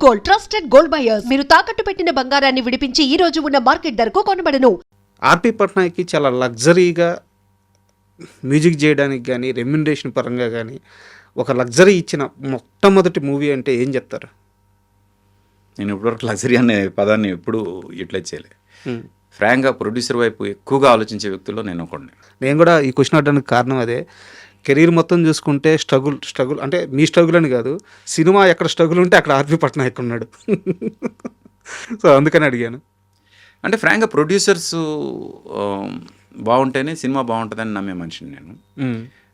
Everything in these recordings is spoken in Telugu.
Gold, trusted gold buyers. మీరు తాకట్టు పెట్టిన బంగారాన్ని విడిపించి ఈ రోజు ఉన్న మార్కెట్ ధరకు కొనబడను. ఆర్పి పట్నాయక్కి చాలా లగ్జరీగా మ్యూజిక్ చేయడానికి కానీ రెమ్యునరేషన్ పరంగా కానీ ఒక లగ్జరీ ఇచ్చిన మొట్టమొదటి మూవీ అంటే ఏం చెప్తారు? నేను ఇప్పటివరకు లగ్జరీ అనే పదాన్ని ఎప్పుడు యూటిలైజ్ చేయలేదు. ఫ్రాంక్గా ప్రొడ్యూసర్ వైపు ఎక్కువగా ఆలోచించే వ్యక్తుల్లో నేను ఒకడిని. నేను కూడా ఈ క్వశ్చన్ అడడానికి కారణం అదే. కెరీర్ మొత్తం చూసుకుంటే స్ట్రగుల్ అంటే మీ స్ట్రగుల్ అని కాదు, సినిమా ఎక్కడ స్ట్రగుల్ ఉంటే అక్కడ ఆర్పి పట్నాయక్ ఉన్నాడు. సో అందుకని అడిగాను. అంటే ఫ్రాంక్గా ప్రొడ్యూసర్స్ బాగుంటేనే సినిమా బాగుంటుందని నమ్మే మనిషిని నేను.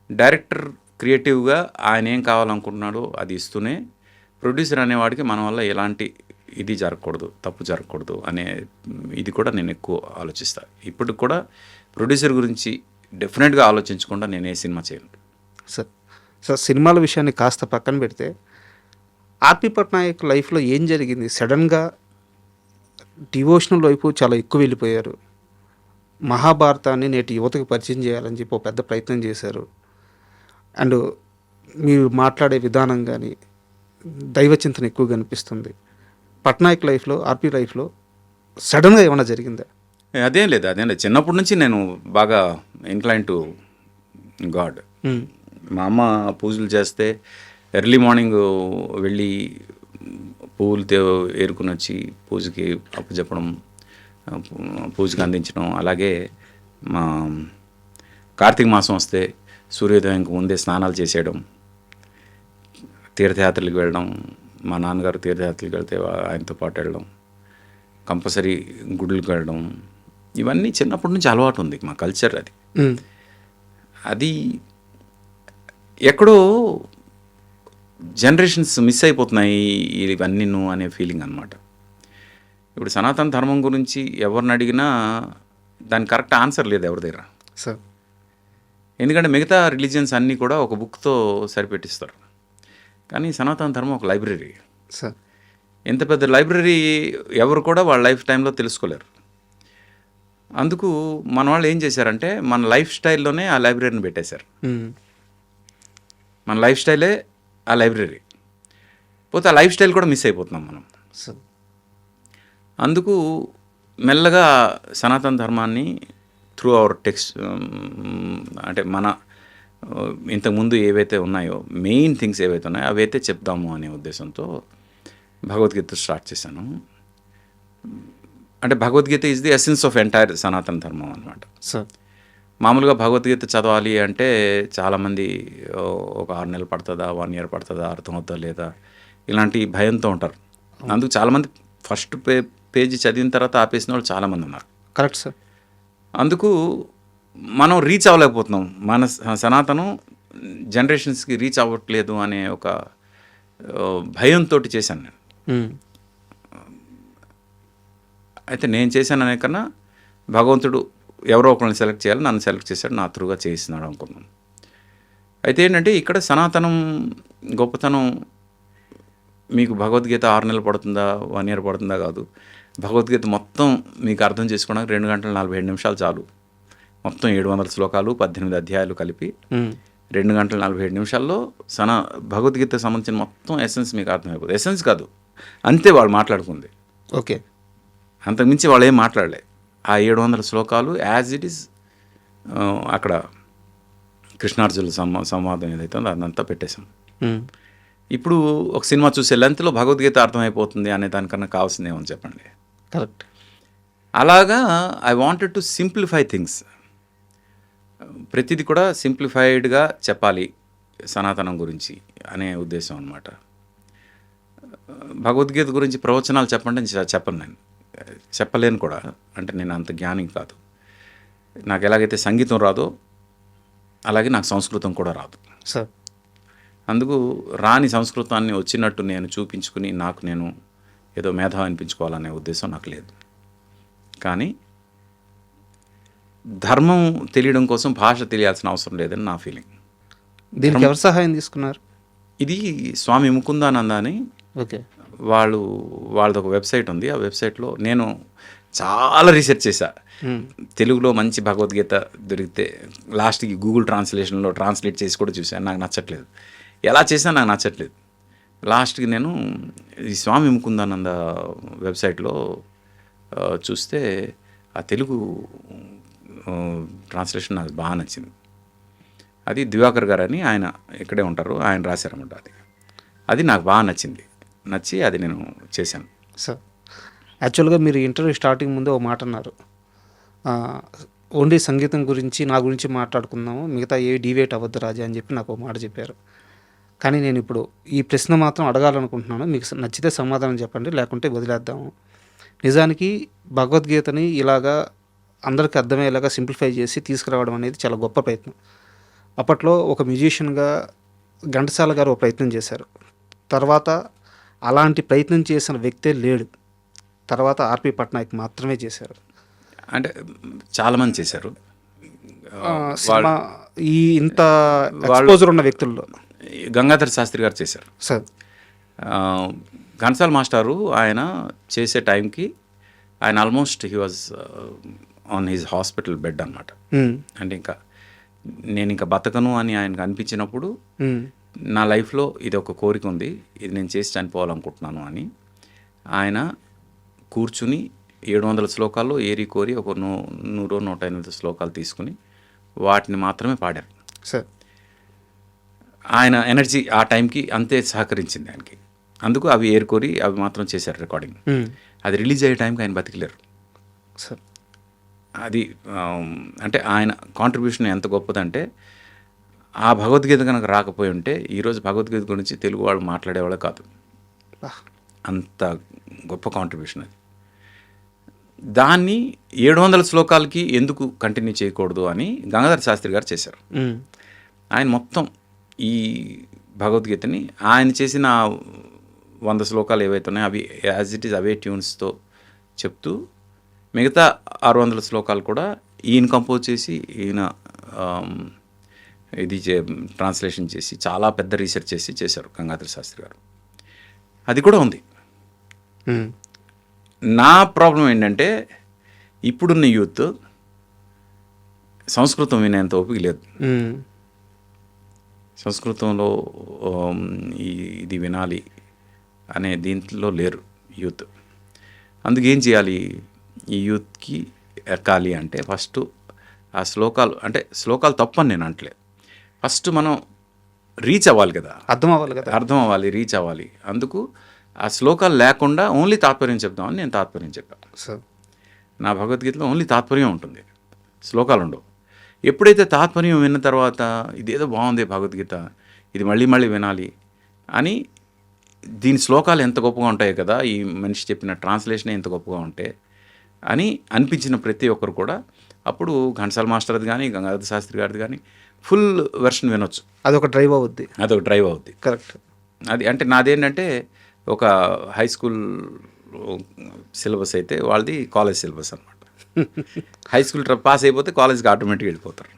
డైరెక్టర్ క్రియేటివ్గా ఆయన ఏం కావాలనుకుంటున్నాడో అది ఇస్తూనే, ప్రొడ్యూసర్ అనేవాడికి మన వల్ల ఎలాంటి ఇది జరగకూడదు, తప్పు జరగకూడదు అనే ఇది కూడా నేను ఎక్కువ ఆలోచిస్తాను. ఇప్పటికి కూడా ప్రొడ్యూసర్ గురించి డెఫినెట్గా ఆలోచించకుండా నేను ఏ సినిమా చేయను. సార్ సినిమాల విషయాన్ని కాస్త పక్కన పెడితే ఆర్పి పట్నాయక్ లైఫ్లో ఏం జరిగింది? సడన్గా డివోషనల్ వైపు చాలా ఎక్కువ వెళ్ళిపోయారు. మహాభారతాన్ని నేటి యువతకు పరిచయం చేయాలని చెప్పి ఒక పెద్ద ప్రయత్నం చేశారు. అండ్ మీరు మాట్లాడే విధానం కానీ దైవచింతన ఎక్కువ కనిపిస్తుంది. పట్నాయక్ లైఫ్లో, ఆర్పి లైఫ్లో సడన్గా ఏమైనా జరిగిందా? అదేం లేదు. చిన్నప్పటి నుంచి నేను బాగా ఇన్క్లైన్ టు గాడ్. మా అమ్మ పూజలు చేస్తే ఎర్లీ మార్నింగ్ వెళ్ళి పువ్వులతో ఏరుకుని వచ్చి పూజకి అప్పచెప్పడం, పూజకి అందించడం. అలాగే మా కార్తీక మాసం వస్తే సూర్యోదయంకి ముందే స్నానాలు చేసేయడం, తీర్థయాత్రలకు వెళ్ళడం. మా నాన్నగారు తీర్థయాత్రలకు వెళ్తే ఆయనతో పాటు వెళ్ళడం, కంపల్సరీ గుడులకు వెళ్ళడం, ఇవన్నీ చిన్నప్పటి నుంచి అలవాటు ఉంది. మా కల్చర్ అది. అది ఎక్కడో జనరేషన్స్ మిస్ అయిపోతున్నాయి ఇవన్నీ అనే ఫీలింగ్ అనమాట. ఇప్పుడు సనాతన ధర్మం గురించి ఎవరిని అడిగినా దానికి కరెక్ట్ ఆన్సర్ లేదు ఎవరి దగ్గర. సార్ ఎందుకంటే మిగతా రిలీజియన్స్ అన్నీ కూడా ఒక బుక్తో సరిపెట్టిస్తారు, కానీ సనాతన ధర్మం ఒక లైబ్రరీ. సార్ ఎంత పెద్ద లైబ్రరీ ఎవరు కూడా వాళ్ళ లైఫ్ టైంలో తెలుసుకోలేరు. అందుకు మన వాళ్ళు ఏం చేశారంటే మన లైఫ్ స్టైల్లోనే ఆ లైబ్రరీని పెట్టేశారు. మన లైఫ్ స్టైలే ఆ లైబ్రరీ. పోతే ఆ లైఫ్ స్టైల్ కూడా మిస్ అయిపోతున్నాం మనం. అందుకు మెల్లగా సనాతన ధర్మాన్ని త్రూ అవర్ టెక్స్ట్, అంటే మన ఇంతకుముందు ఏవైతే ఉన్నాయో మెయిన్ థింగ్స్ ఏవైతే ఉన్నాయో అవైతే చెప్దాము అనే ఉద్దేశంతో భగవద్గీత స్టార్ట్ చేశాను. అంటే Bhagavad Gita is the essence of entire సనాతన ధర్మం అనమాట. మామూలుగా భగవద్గీత చదవాలి అంటే చాలామంది ఒక 6 నెలలు పడుతుందా, 1 year పడుతుందా, అర్థమవుతుందా లేదా ఇలాంటి భయంతో ఉంటారు. అందుకు చాలామంది ఫస్ట్ పేజీ చదివిన తర్వాత ఆపేసిన వాళ్ళు చాలామంది ఉన్నారు. Correct sir. అందుకు మనం రీచ్ అవ్వలేకపోతున్నాం. మన సనాతనం జనరేషన్స్కి రీచ్ అవ్వట్లేదు అనే ఒక భయంతో చేశాను నేను. అయితే నేను చేశాను అనే కన్నా భగవంతుడు ఎవరో ఒకరిని సెలెక్ట్ చేయాలి, నన్ను సెలెక్ట్ చేశాడు, నా త్రూగా చేస్తున్నాడు అనుకున్నాను. అయితే ఏంటంటే ఇక్కడ సనాతనం గొప్పతనం మీకు భగవద్గీత 6 నెలలు పడుతుందా, 1 year పడుతుందా కాదు. భగవద్గీత మొత్తం మీకు అర్థం చేసుకోవడానికి 2 గంటల 47 నిమిషాలు చాలు. మొత్తం 700 శ్లోకాలు, 18 అధ్యాయాలు కలిపి 2 గంటల 47 నిమిషాల్లో భగవద్గీతకు సంబంధించిన మొత్తం ఎసెన్స్ మీకు అర్థమైపోతుంది. ఎసెన్స్ కాదు, అంతే వాళ్ళు మాట్లాడుకుంది. ఓకే, అంతకుమించి వాళ్ళు ఏం మాట్లాడలే. ఆ 700 శ్లోకాలు యాజ్ ఇట్ ఈస్ అక్కడ కృష్ణార్జునుల సంవాదం ఏదైతే ఉందో అదంతా పెట్టేశాం. ఇప్పుడు ఒక సినిమా చూసే లెంత్లో భగవద్గీత అర్థమైపోతుంది అనే దానికన్నా కావాల్సింది ఏమని చెప్పండి. కరెక్ట్. అలాగా I wanted to simplify things. ప్రతిదీ కూడా సింప్లిఫైడ్గా చెప్పాలి సనాతనం గురించి అనే ఉద్దేశం అనమాట. భగవద్గీత గురించి ప్రవచనాలు చెప్పండి చెప్పను, నేను చెప్పలేను కూడా. అంటే నేను అంత జ్ఞాని కాదు. నాకు ఎలాగైతే సంగీతం రాదో అలాగే నాకు సంస్కృతం కూడా రాదు సార్. అందుకు రాని సంస్కృతాన్ని వచ్చినట్టు నేను చూపించుకుని నాకు నేను ఏదో మేధావి అనిపించుకోవాలనే ఉద్దేశం నాకు లేదు. కానీ ధర్మం తెలియడం కోసం భాష తెలియాల్సిన అవసరం లేదని నా ఫీలింగ్. దీనికి ఎవరు సహాయం తీసుకున్నారు? ఇది స్వామి ముకుందానంద అని, ఓకే, వాళ్ళది ఒక వెబ్సైట్ ఉంది. ఆ వెబ్సైట్లో నేను చాలా రీసెర్చ్ చేశా. తెలుగులో మంచి భగవద్గీత దొరికితే లాస్ట్కి గూగుల్ ట్రాన్స్లేషన్లో ట్రాన్స్లేట్ చేసి కూడా చూశాను. నాకు నచ్చట్లేదు. ఎలా చేసినా నాకు నచ్చట్లేదు. లాస్ట్కి నేను ఈ స్వామి ముకుందానంద వెబ్సైట్లో చూస్తే ఆ తెలుగు ట్రాన్స్లేషన్ నాకు బాగా నచ్చింది. అది దివాకర్ గారు అని ఆయన ఇక్కడే ఉంటారు, ఆయన రాశారన్నమాట. అది నాకు బాగా నచ్చి అది నేను చేశాను. సార్, యాక్చువల్గా మీరు ఇంటర్వ్యూ స్టార్టింగ్ ముందు ఒక మాట అన్నారు, ఓన్లీ సంగీతం గురించి నా గురించి మాట్లాడుకుందాము, మిగతా ఏ డివేట్ అవ్వద్దు రాజా అని చెప్పి నాకు ఒక మాట చెప్పారు. కానీ నేను ఇప్పుడు ఈ ప్రశ్న మాత్రం అడగాలనుకుంటున్నాను. మీకు నచ్చితే సమాధానం చెప్పండి, లేకుంటే వదిలేద్దాము. నిజానికి భగవద్గీతని ఇలాగా అందరికీ అర్థమయ్యేలాగా సింప్లిఫై చేసి తీసుకురావడం అనేది చాలా గొప్ప ప్రయత్నం. అప్పట్లో ఒక మ్యూజిషియన్గా ఘంటసాల గారు ఒక ప్రయత్నం చేశారు. తర్వాత అలాంటి ప్రయత్నం చేసిన వ్యక్తే లేడు. తర్వాత ఆర్పి పట్నాయక్ మాత్రమే చేశారు. అంటే చాలామంది చేశారు. సినిమా ఈ ఇంత ఎక్స్పోజర్ ఉన్న వ్యక్తుల్లో గంగాధర శాస్త్రి గారు చేశారు. సార్, ఘంటసాల మాస్టారు ఆయన చేసే టైంకి ఆయన almost he was on his hospital bed అనమాట. అంటే నేను ఇంకా బతకను అని ఆయనకు అనిపించినప్పుడు నా లైఫ్లో ఇది ఒక కోరిక ఉంది, ఇది నేను చేసి చనిపోవాలనుకుంటున్నాను అని ఆయన కూర్చుని 700 శ్లోకాల్లో ఏరి కోరి ఒక 100-108 శ్లోకాలు తీసుకుని వాటిని మాత్రమే పాడారు. సార్, ఆయన ఎనర్జీ ఆ టైంకి అంతే సహకరించింది ఆయనకి. అందుకు అవి ఏరుకోరి అవి మాత్రం చేశారు రికార్డింగ్. అది రిలీజ్ అయ్యే టైంకి ఆయన బతికలేరు. సార్, అది అంటే ఆయన కాంట్రిబ్యూషన్ ఎంత గొప్పదంటే ఆ భగవద్గీత కనుక రాకపోయి ఉంటే ఈరోజు భగవద్గీత గురించి తెలుగు వాళ్ళు మాట్లాడేవాళ్ళే కాదు. అంత గొప్ప కాంట్రిబ్యూషన్ అది. దాన్ని 700 శ్లోకాలకి ఎందుకు కంటిన్యూ చేయకూడదు అని గంగాధర శాస్త్రి గారు చేశారు. ఆయన మొత్తం ఈ భగవద్గీతని ఆయన చేసిన 100 శ్లోకాలు ఏవైతే ఉన్నాయో అవి యాజ్ ఇట్ ఈస్ అవే ట్యూన్స్తో చెప్తూ మిగతా 600 శ్లోకాలు కూడా ఈయన కంపోజ్ చేసి ఈయన ఇది ట్రాన్స్లేషన్ చేసి చాలా పెద్ద రీసెర్చ్ చేసి చేశారు గంగాధర శాస్త్రి గారు. అది కూడా ఉంది. నా ప్రాబ్లం ఏంటంటే ఇప్పుడున్న యూత్ సంస్కృతం వినేంత ఓపిక లేదు. సంస్కృతంలో ఇది వినాలి అనే దీంట్లో లేరు యూత్. అందుకేం చేయాలి, ఈ యూత్కి ఎక్కాలి అంటే ఫస్ట్ ఆ శ్లోకాలు, అంటే శ్లోకాలు తప్పని నేను అంటలేదు, ఫస్ట్ మనం రీచ్ అవ్వాలి కదా, అర్థం అవ్వాలి, రీచ్ అవ్వాలి. అందుకు ఆ శ్లోకాలు లేకుండా ఓన్లీ తాత్పర్యం చెప్దామని నేను తాత్పర్యం చెప్పాను. నా భగవద్గీతలో ఓన్లీ తాత్పర్యం ఉంటుంది, శ్లోకాలు ఉండవు. ఎప్పుడైతే తాత్పర్యం విన్న తర్వాత ఇదేదో బాగుంది భగవద్గీత, ఇది మళ్ళీ మళ్ళీ వినాలి అని, దీని శ్లోకాలు ఎంత గొప్పగా ఉంటాయి కదా, ఈ మనిషి చెప్పిన ట్రాన్స్లేషన్ ఎంత గొప్పగా ఉంటే అని అనిపించిన ప్రతి ఒక్కరు కూడా అప్పుడు ఘంటసాల మాస్టర్ది కానీ గంగాధర శాస్త్రి గారిది కానీ ఫుల్ వెర్షన్ వినొచ్చు. అదొక డ్రైవ్ అవుద్ది. కరెక్ట్. అది అంటే నాదేంటంటే ఒక హై స్కూల్ సిలబస్ అయితే వాళ్ళది కాలేజ్ సిలబస్ అనమాట. హై స్కూల్ పాస్ అయిపోతే కాలేజ్కి ఆటోమేటిక్గా వెళ్ళిపోతారు.